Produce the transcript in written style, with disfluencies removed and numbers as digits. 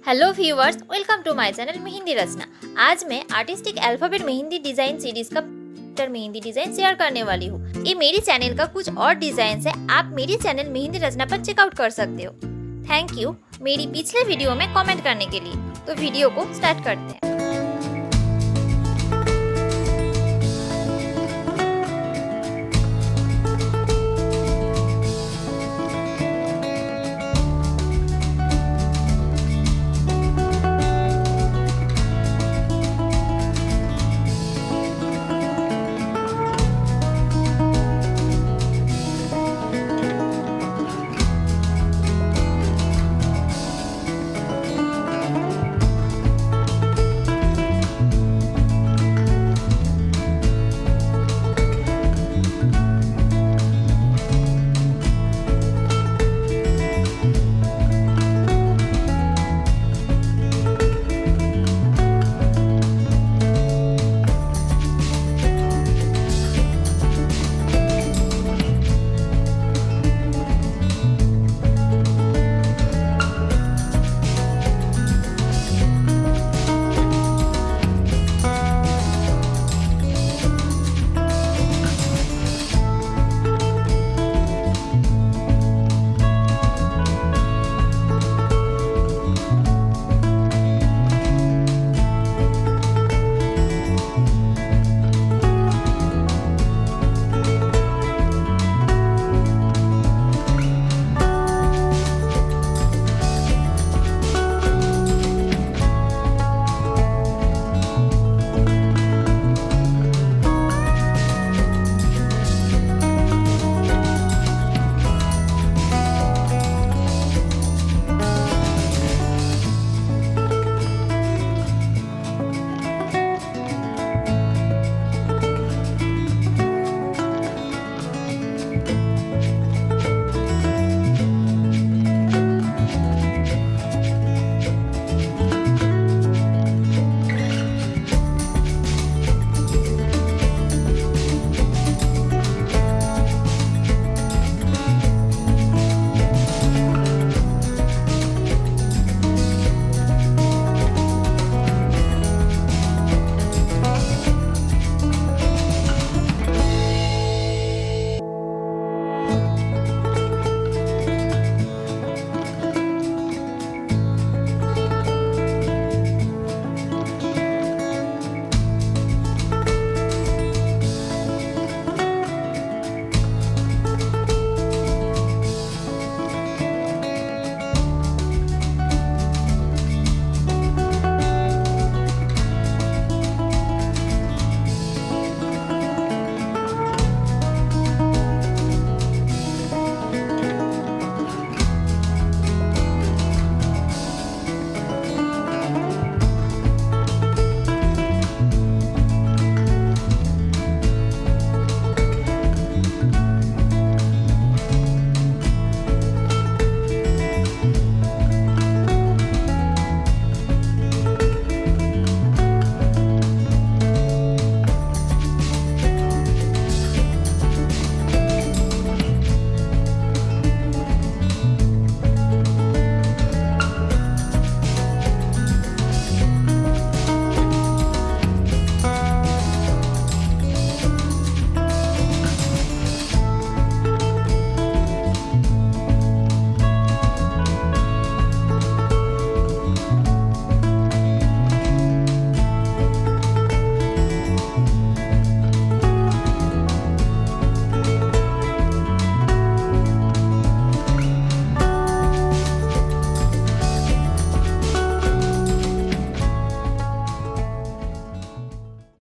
Hello viewers, welcome to my channel Mehndi Rachna. आज मैं artistic alphabet mehndi design series का mehndi design share करने वाली हूँ। ये मेरी चैनल का कुछ और डिजाइन है, आप मेरी चैनल मेहंदी रचना पर चेकआउट कर सकते हो। थैंक यू मेरी पिछले वीडियो में कमेंट करने के लिए। तो वीडियो को स्टार्ट करते हैं।